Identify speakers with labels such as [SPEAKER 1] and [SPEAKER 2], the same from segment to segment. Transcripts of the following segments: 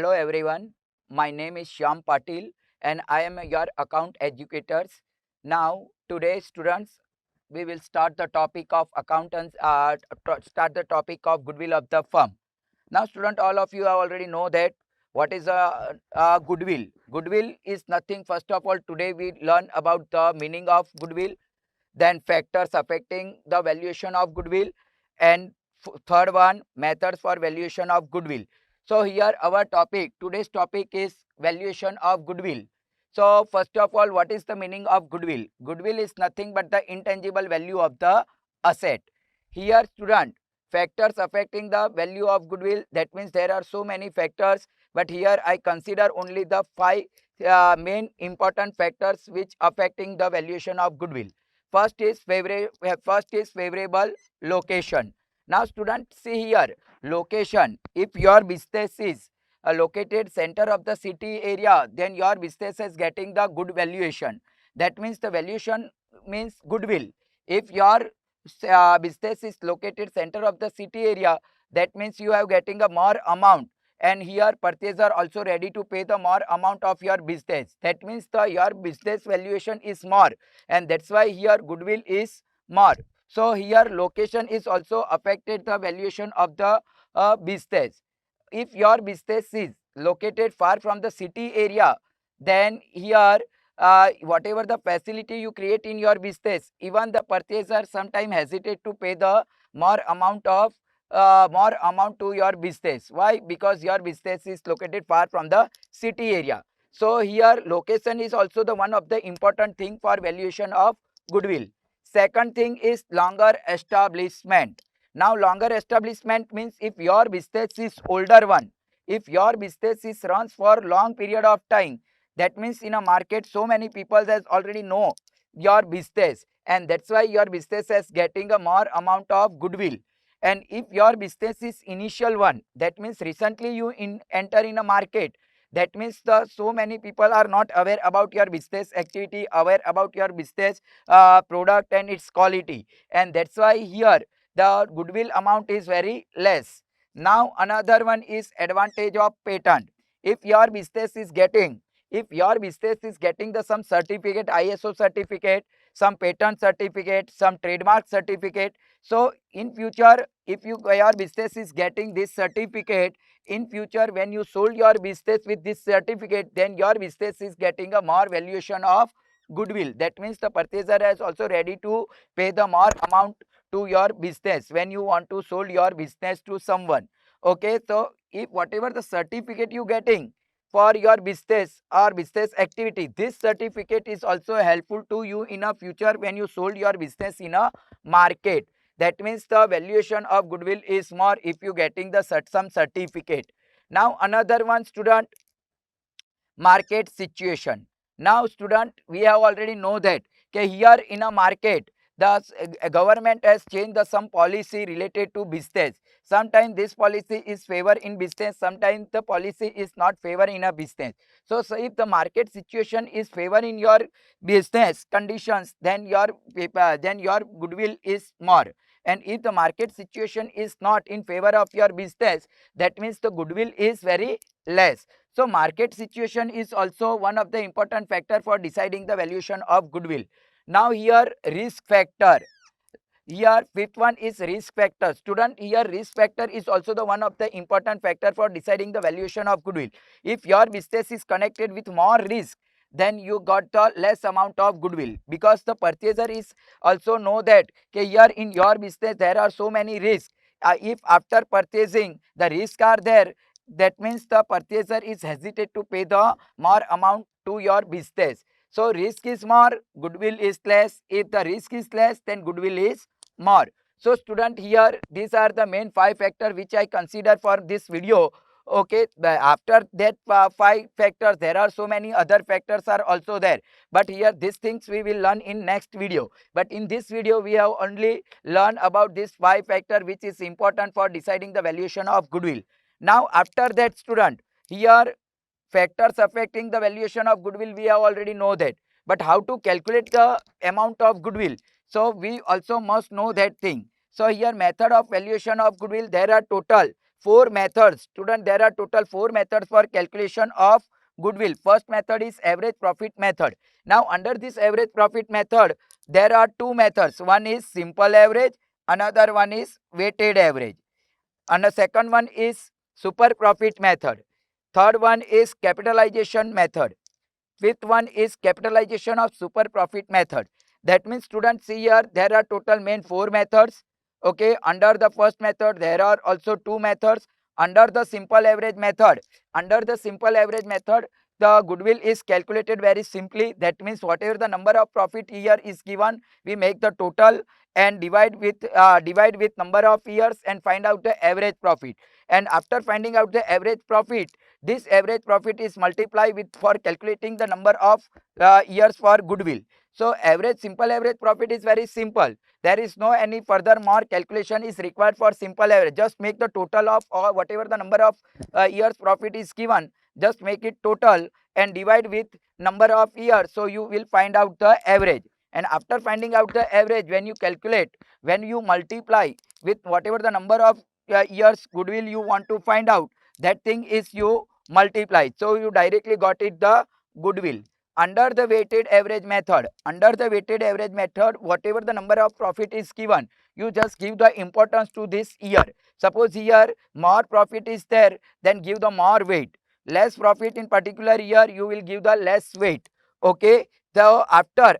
[SPEAKER 1] Hello everyone, my name is Shyam Patil and I am your account educators. Now today students we will start the topic of accountants start the topic of goodwill of the firm. Now student all of you already know that what is a goodwill. Goodwill is nothing. First of all today we learn about the meaning of goodwill, then factors affecting the valuation of goodwill, and third one, methods for valuation of goodwill. So here our topic, today's topic is valuation of goodwill. So first of all, what is the meaning of goodwill? Goodwill is nothing but the intangible value of the asset. Here student, factors affecting the value of goodwill, that means there are so many factors, but here I consider only the five main important factors which affecting the valuation of goodwill. First is favorable location. Now students, see here, location. If your business is located center of the city area, then your business is getting the good valuation. That means the valuation means goodwill. If your business is located center of the city area, that means you are getting a more amount, and here purchaser also ready to pay the more amount of your business. That means the your business valuation is more, and that's why here goodwill is more. So here location is also affected the valuation of the business. If your business is located far from the city area, then here whatever the facility you create in your business, even the purchaser sometimes hesitate to pay the more amount to your business. Why? Because your business is located far from the city area. So here location is also the one of the important thing for valuation of goodwill. Second thing is longer establishment. Now longer establishment means if your business is older one, if your business is runs for long period of time, that means in a market so many people has already know your business, and that's why your business is getting a more amount of goodwill. And if your business is initial one, that means recently you enter in a market, that means the so many people are not aware about your business activity, aware about your business product and its quality, and that's why here the goodwill amount is very less. Now another one is advantage of patent. If your business is getting, if your business is getting the some certificate, ISO certificate, some patent certificate, some trademark certificate, so in future if your business is getting this certificate, in future when you sold your business with this certificate, then your business is getting a more valuation of goodwill. That means the purchaser is also ready to pay the more amount to your business when you want to sold your business to someone. Okay, so if whatever the certificate you getting for your business or business activity, this certificate is also helpful to you in a future when you sold your business in a market. That means the valuation of goodwill is more if you getting the some certificate. Now another one student, market situation. Now student, we have already know that okay, here in a market the government has changed the some policy related to business. Sometimes this policy is favor in business, sometimes the policy is not favor in a business. So if the market situation is favor in your business conditions, then your goodwill is more. And if the market situation is not in favor of your business, that means the goodwill is very less. So market situation is also one of the important factor for deciding the valuation of goodwill. Now here risk factor. Here fifth one is risk factor. Student, here risk factor is also the one of the important factor for deciding the valuation of goodwill. If your business is connected with more risk, then you got the less amount of goodwill, because the purchaser is also know that okay, here in your business there are so many risks. If after purchasing the risk are there, that means the purchaser is hesitate to pay the more amount to your business. So risk is more, goodwill is less. If the risk is less, then goodwill is more. So student, here these are the main five factors which I consider for this video. Okay, after that five factors there are so many other factors are also there, but here these things we will learn in next video. But in this video we have only learned about this five factor which is important for deciding the valuation of goodwill. Now after that student, here factors affecting the valuation of goodwill we have already know that, but how to calculate the amount of goodwill, so we also must know that thing. So here method of valuation of goodwill, there are total four methods. Student, there are total 4 methods for calculation of goodwill. First method is average profit method. Now under this average profit method, there are two methods. One is simple average, another one is weighted average, and the second one is super profit method. Third one is capitalization method. Fifth one is capitalization of super profit method. That means, students, see here, there are total main 4 methods. Okay, under the first method there are also 2 methods. Under the simple average method, the goodwill is calculated very simply. That means whatever the number of profit year is given, we make the total and divide with number of years and find out the average profit. And after finding out the average profit, this average profit is multiplied with for calculating the number of years for goodwill. So average, simple average profit is very simple. There is no any further more calculation is required for simple average. Just make the total of or whatever the number of years profit is given, just make it total and divide with number of years, so you will find out the average. And after finding out the average, when you calculate, when you multiply with whatever the number of years goodwill you want to find out, that thing is you multiply, so you directly got it the goodwill. Under the weighted average method, whatever the number of profit is given, you just give the importance to this year. Suppose here more profit is there, then give the more weight. Less profit in particular year, you will give the less weight. Okay, so after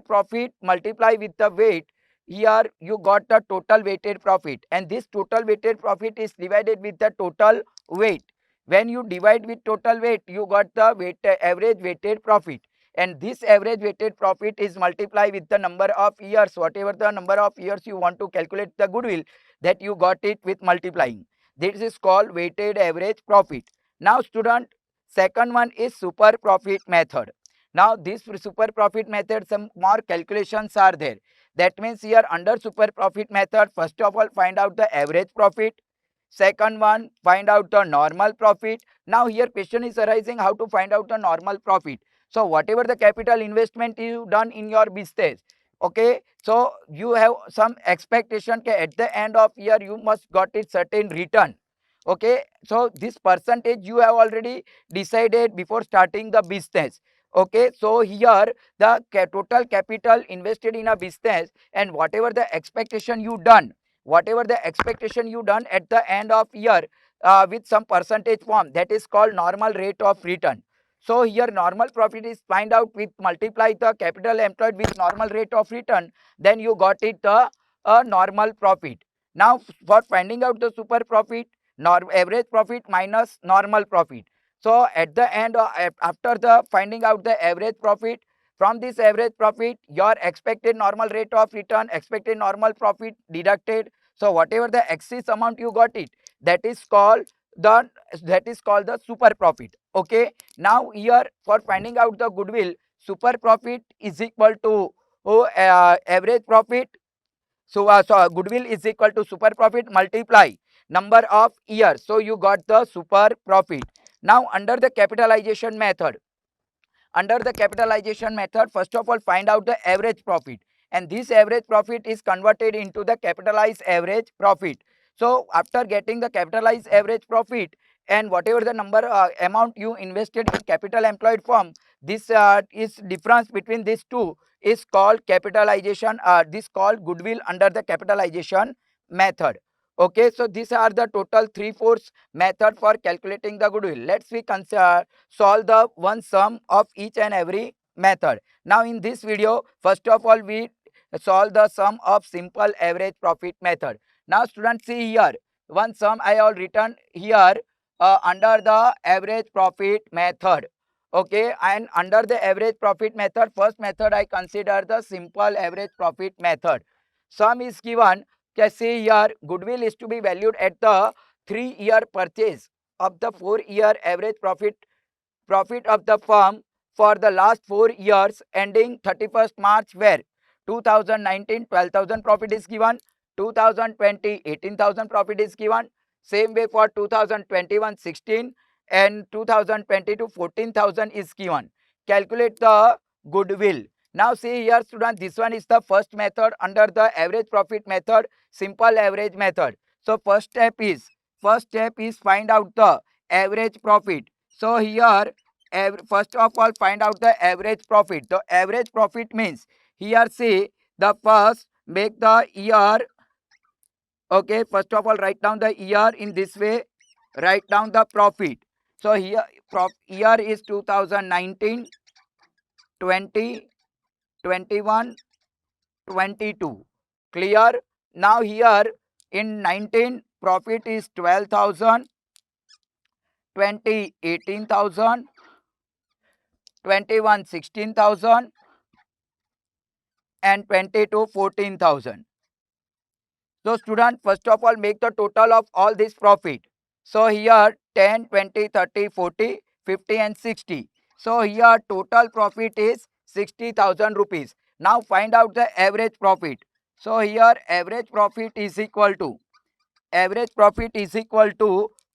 [SPEAKER 1] profit multiply with the weight, here you got the total weighted profit, and this total weighted profit is divided with the total weight. When you divide with total weight, you got the average weighted profit, and this average weighted profit is multiplied with the number of years, whatever the number of years you want to calculate the goodwill, that you got it with multiplying. This is called weighted average profit. Now student, second one is super profit method. Now this super profit method, some more calculations are there. That means here under super profit method, first of all find out the average profit. Second one, find out the normal profit. Now here question is arising how to find out the normal profit. So whatever the capital investment you done in your business, okay, so you have some expectation at the end of year you must got it certain return. Okay, so this percentage you have already decided before starting the business. Okay, so here the total capital invested in a business and whatever the expectation you done, at the end of year with some percentage form, that is called normal rate of return. So here normal profit is find out with multiply the capital employed with normal rate of return, then you got it the normal profit. Now for finding out the super profit, average profit minus normal profit. So at the end after the finding out the average profit, from this average profit your expected normal rate of return, expected normal profit deducted. So whatever the excess amount you got it, that is called the super profit. Okay, now here for finding out the goodwill, super profit is equal to average profit. So goodwill is equal to super profit multiply number of years, so you got the super profit. Now under the capitalization method, first of all find out the average profit, and this average profit is converted into the capitalized average profit. So after getting the capitalized average profit and whatever the number amount you invested in capital employed firm, this is difference between these two is called capitalization, this called goodwill under the capitalization method. Okay, so these are the total 3/4 method for calculating the goodwill. Let's we consider solve the one sum of each and every method. Now in this video, first of all we solve the sum of simple average profit method. Now students, see here one sum I have written here under the average profit method. Okay, and under the average profit method, first method I consider the simple average profit method. Sum is given. Okay, see here goodwill is to be valued at the 3-year purchase of the 4-year average profit of the firm for the last 4 years ending 31st March, where 2019 12,000 profit is given, 2020 18,000 profit is given, same way for 2021 16, and 2022 14,000 is given. Calculate the goodwill. Now see here students, this one is the first method under the average profit method, simple average method. So first step is first step is find out the average profit. So here, first of all, find out the average profit. The average profit means here see the first make the year. Okay, first of all, write down the year in this way. Write down the profit. So here, year is 2019, 20, 21, 22. Clear? Now here in 19 profit is 12,000, 20 18,000, 21 16,000 and 22 14,000. So student, first of all make the total of all this profit. So here 10, 20, 30, 40, 50 and 60. So here total profit is 60,000 rupees. Now find out the average profit. So here average profit is equal to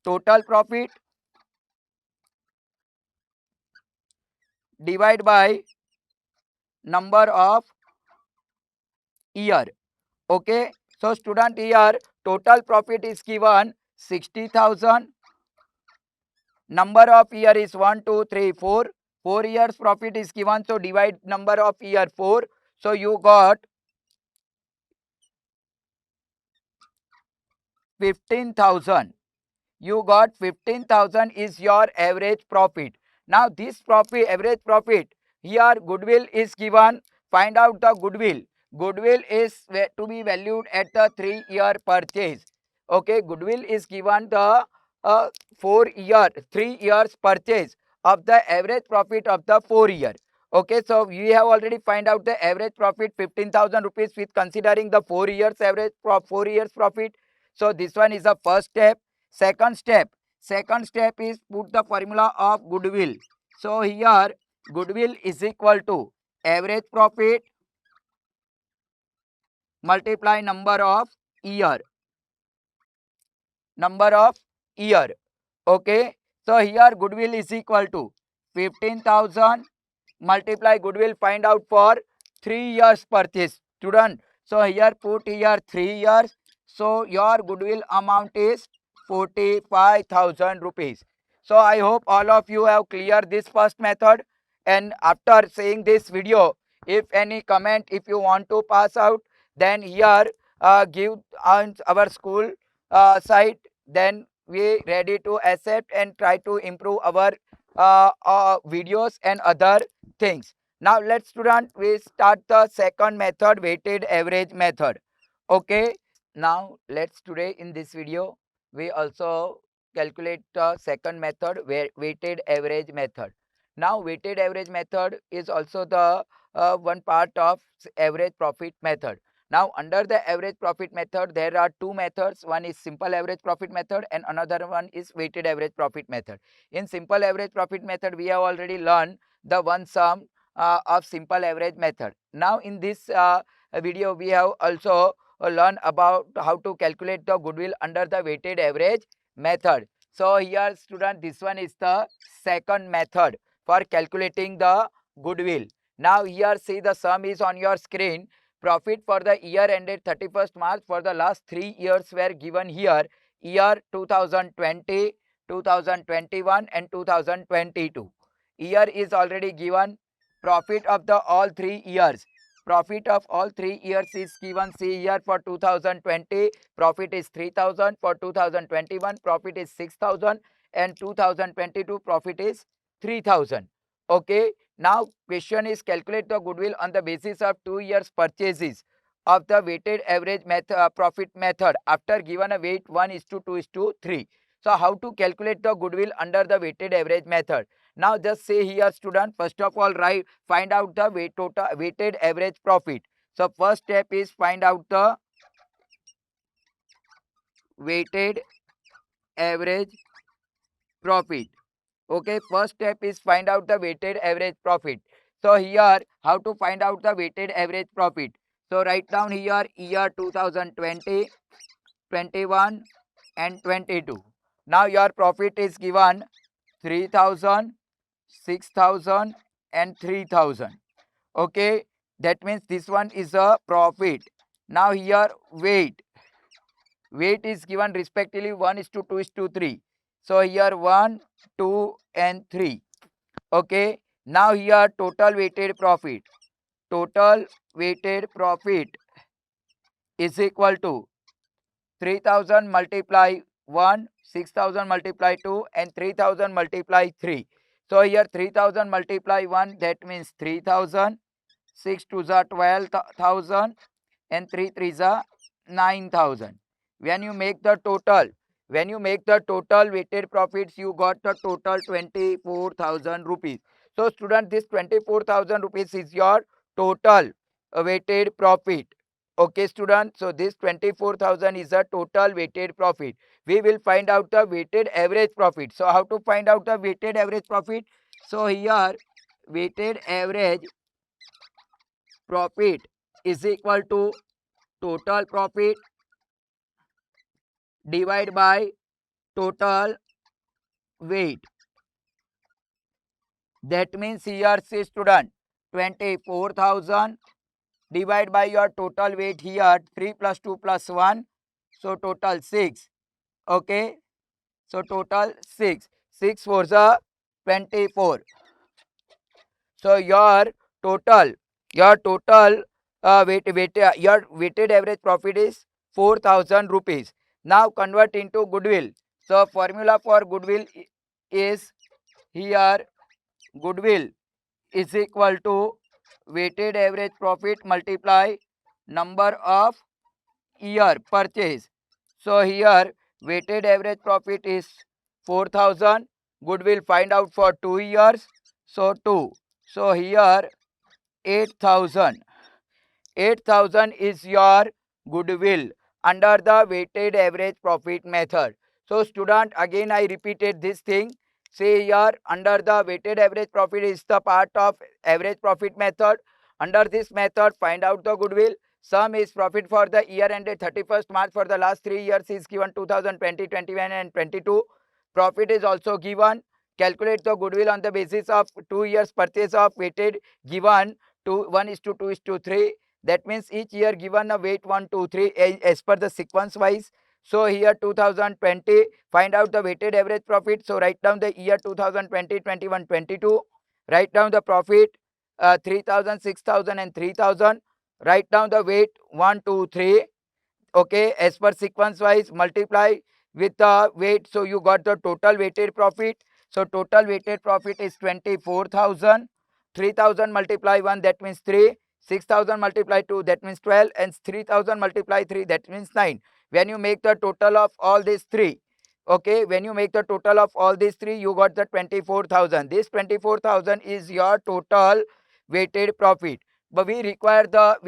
[SPEAKER 1] total profit divide by number of year. Okay. So student, here total profit is given 60,000. Number of year is 1, 2, 3, 4. 4 years profit is given. So divide number of year 4. So you got 15,000. You got 15,000 is your average profit. Now this profit, average profit, here goodwill is given. Find out the goodwill. Goodwill is to be valued at the 3-year purchase. Okay, goodwill is given the 3 years purchase of the average profit of the 4 year. Okay, so we have already find out the average profit 15,000 rupees with considering the 4 years average 4 years profit. So this one is the first step. Second step is put the formula of goodwill. So here goodwill is equal to average profit multiply number of year. Okay. So here goodwill is equal to 15,000 multiply goodwill, find out for 3 years purchase. Student, so here put here 3 years. So your goodwill amount is 45,000 rupees. So I hope all of you have cleared this first method. And after seeing this video, if any comment, if you want to pass out, then here give on our school site. Then we ready to accept and try to improve our videos and other things. Now let's student, we start the second method, weighted average method. Okay. Now let's today in this video we also calculate the second method, weighted average method. Now weighted average method is also the one part of average profit method. Now under the average profit method there are two methods. One is simple average profit method and another one is weighted average profit method. In simple average profit method we have already learned the one sum of simple average method. Now in this video we have also learned about how to calculate the goodwill under the weighted average method. So here student, this one is the second method for calculating the goodwill. Now here see the sum is on your screen. Profit for the year ended 31st March for the last 3 years were given here. Year 2020, 2021 and 2022. Year is already given. Profit of the all 3 years. Profit of all 3 years is given. See here for 2020 profit is 3,000. For 2021 profit is 6,000 and 2022 profit is 3,000. Okay. Now question is calculate the goodwill on the basis of 2 years purchases of the weighted average method, profit method after given a weight 1:2:3. So how to calculate the goodwill under the weighted average method? Now just say here student, first of all find out the weighted average profit. So first step is find out the weighted average profit. Okay, first step is find out the weighted average profit. So here how to find out the weighted average profit? So write down here year 2020, 21 and 22. Now your profit is given 3,000, 6,000 and 3,000. Okay, that means this one is a profit. Now here weight. weight is given respectively 1:2:3. So here 1, 2 and 3. Okay. Now here total weighted profit. Total weighted profit is equal to 3000 multiply 1, 6000 multiply 2 and 3000 multiply 3. So here 3000 multiply 1, that means 3000, 6 2s are 12,000 and 3 3s are 9,000. When you make the total, weighted profits, you got the total 24,000 rupees. So student, this 24,000 rupees is your total weighted profit. Okay student, so this 24,000 is a total weighted profit. We will find out the weighted average profit. So how to find out the weighted average profit? So here weighted average profit is equal to total profit divided by total weight. That means here, see student, 24,000 divided by your total weight here, 3 plus 2 plus 1, so total 6. Okay, so total 6. 6 4s are 24. So your total your weighted average profit is 4,000 rupees. Now convert into goodwill. So formula for goodwill is here, goodwill is equal to weighted average profit multiply number of year purchase. So here weighted average profit is 4,000. Goodwill find out for 2 years. So 2. So here 8,000. 8,000 is your goodwill under the weighted average profit method. So student, again I repeated this thing. Say here under the weighted average profit is the part of average profit method. Under this method find out the goodwill. Sum is profit for the year ended 31st March for the last 3 years is given 2020, 21 and 22. Profit is also given. Calculate the goodwill on the basis of 2 years purchase of weighted given to 1:2:3. That means each year given a weight 1, 2, 3 as per the sequence wise. So here 2020, find out the weighted average profit. So write down the year 2020, 21, 22. Write down the profit 3,000, 6,000 and 3,000. Write down the weight 1, 2, 3. Okay, as per sequence wise multiply with the weight. So you got the total weighted profit. So total weighted profit is 24,000. 3,000 multiply 1, that means 3. 6,000 multiply 2, that means 12, and 3,000 multiply 3, that means 9. When you make the total of all these three, okay, when you make the total of all these three, you got the 24,000. This 24,000 is your total weighted profit. But we require the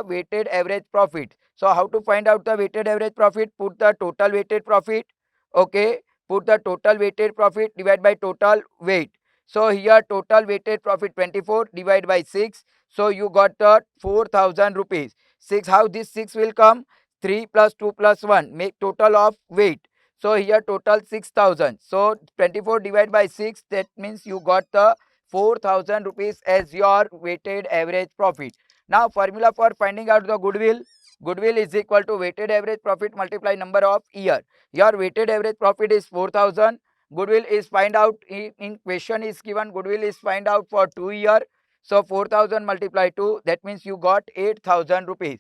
[SPEAKER 1] weighted average profit. So how to find out the weighted average profit? Put the total weighted profit. Okay, put the total weighted profit divided by total weight. So here total weighted profit 24 divided by 6. So you got the 4,000 rupees. 6, how this 6 will come? 3 plus 2 plus 1 make total of weight. So here total 6,000. So 24 divided by 6, that means you got the 4,000 rupees as your weighted average profit. Now formula for finding out the goodwill. Goodwill is equal to weighted average profit multiply number of year. Your weighted average profit is 4,000. Goodwill is find out in question is given goodwill is find out for 2 year. So 4,000 multiply 2, that means you got 8,000 rupees.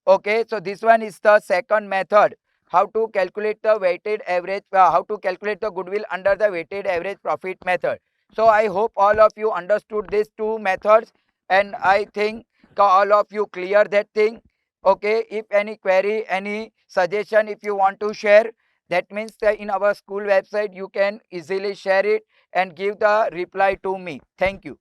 [SPEAKER 1] Okay, so this one is the second method. How to calculate the weighted average, how to calculate the goodwill under the weighted average profit method. So I hope all of you understood these two methods, and I think all of you clear that thing. Okay, if any query, any suggestion, if you want to share, that means that in our school website you can easily share it and give the reply to me. Thank you.